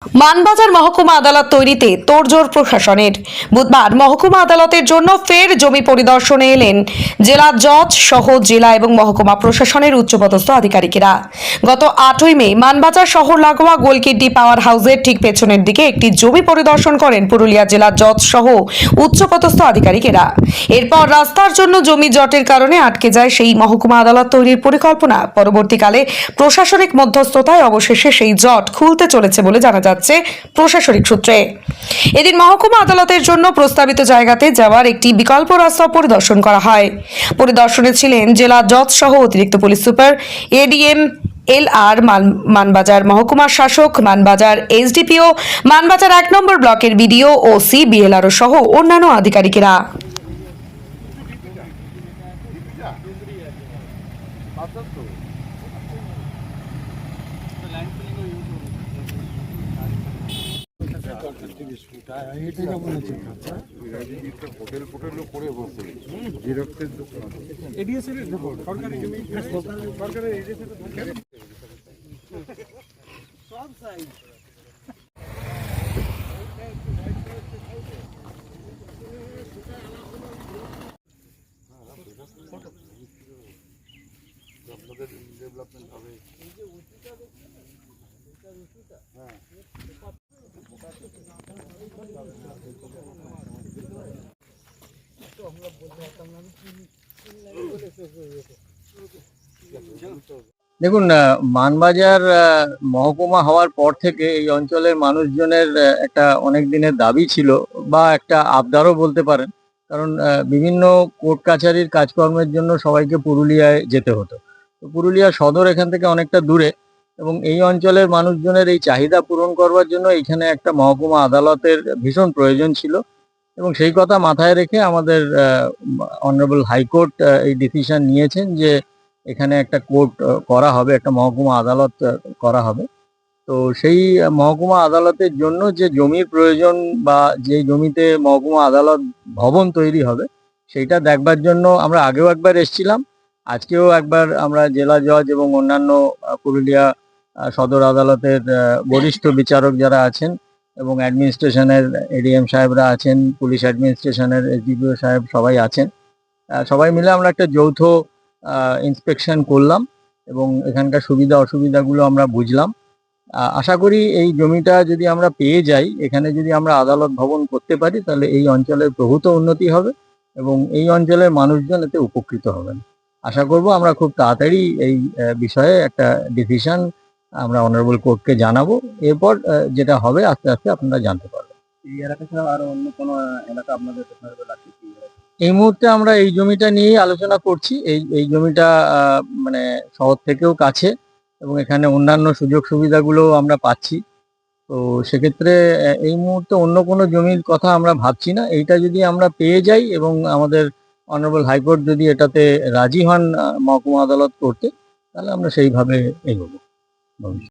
মানবাজার মহকুমা আদালত তৈরিতে তোড়জোড় প্রশাসনের। বুধবার মহকুমা আদালতের জন্য ফের জমি পরিদর্শনে এলেন জেলা জজ সহ জেলা এবং মহকুমা প্রশাসনের উচ্চপদস্থ আধিকারিকেরা। গত 8ই মে মানবাজার শহর লাগোয়া গোলকিড্ডি পাওয়ার হাউসের ঠিক পেছনের দিকে একটি জমি পরিদর্শন করেন পুরুলিয়া জেলা জজ সহ উচ্চপদস্থ আধিকারিকেরা। এরপর রাস্তার জন্য জমি জটের কারণে আটকে যায় সেই মহকুমা আদালত তৈরির পরিকল্পনা। পরবর্তীকালে প্রশাসনিক মধ্যস্থতায় অবশেষে সেই জট খুলতে চলেছে বলে জানা যাচ্ছে প্রশাসনিক সূত্রে। এদিন মহকুমা আদালতের জন্য প্রস্তাবিত জায়গাতে যাওয়ার একটি বিকল্প রাস্তা পরিদর্শন করা হয়। পরিদর্শনে ছিলেন জেলা জজ সহ অতিরিক্ত police super ADM LR Manbazar মহকুমার শাসক, মানবাজার SDPO, মানবাজার 1 নম্বর ব্লকের BDO, OC, BLRO সহ অন্যান্য আধিকারিকেরা। হোটেল ফোটেলও করে বসে জিরক্সের দোকান এডিএসএর সরকারি জমি সরকারের এডিএসএর সব সাইজ আপনাদের ডেভেলপমেন্ট হবে। দেখুন, মানবাজার মহকুমা হওয়ার পর থেকে এই অঞ্চলের মানুষজনের একটা অনেক দিনের দাবি ছিল বা একটা আবদারও বলতে পারেন। কারণ বিভিন্ন কোর্ট কাছারির কাজকর্মের জন্য সবাইকে পুরুলিয়ায় যেতে হতো। তো পুরুলিয়া সদর এখান থেকে অনেকটা দূরে, এবং এই অঞ্চলের মানুষজনের এই চাহিদা পূরণ করবার জন্য এখানে একটা মহকুমা আদালতের ভীষণ প্রয়োজন ছিল। এবং সেই কথা মাথায় রেখে আমাদের অনারেবল হাইকোর্ট এই ডিসিশন নিয়েছেন যে এখানে একটা কোর্ট করা হবে, একটা মহকুমা আদালত করা হবে। তো সেই মহকুমা আদালতের জন্য যে জমির প্রয়োজন বা যে জমিতে মহকুমা আদালত ভবন তৈরি হবে সেইটা দেখবার জন্য আমরা আগেও একবার এসেছিলাম। আজকেও একবার আমরা জেলা জজ এবং অন্যান্য পুরুলিয়া সদর আদালতের বরিষ্ঠ বিচারক যারা আছেন এবং অ্যাডমিনিস্ট্রেশনের এডিএম সাহেবরা আছেন, পুলিশ অ্যাডমিনিস্ট্রেশনের SDPO সাহেব সবাই আছেন। সবাই মিলে আমরা একটা যৌথ ইন্সপেকশন করলাম এবং এখানকার সুবিধা অসুবিধাগুলো আমরা বুঝলাম। আশা করি এই জমিটা যদি আমরা পেয়ে যাই, এখানে যদি আমরা আদালত ভবন করতে পারি, তাহলে এই অঞ্চলের প্রভূত উন্নতি হবে এবং এই অঞ্চলের মানুষজন এতে উপকৃত হবেন। আশা করব আমরা খুব তাড়াতাড়ি এই বিষয়ে একটা ডিসিশন আমরা অনারেবল কোর্টকে জানাবো। এরপর যেটা হবে আস্তে আস্তে আপনারা জানতে পারবেন। এই এলাকা ছাড়া আরো অন্য কোনো এলাকা আপনাদের লাগছে? এই মুহূর্তে আমরা এই জমিটা নিয়েই আলোচনা করছি। এই জমিটা মানে শহর থেকেও কাছে এবং এখানে অন্যান্য সুযোগ সুবিধাগুলো আমরা পাচ্ছি। তো সেক্ষেত্রে এই মুহূর্তে অন্য কোনো জমির কথা আমরা ভাবছি না। এইটা যদি আমরা পেয়ে যাই এবং আমাদের অনারেবল হাইকোর্ট যদি এটাতে রাজি হন মহকুমা আদালত করতে, তাহলে আমরা সেইভাবে এগোবো ভবিষ্যতে।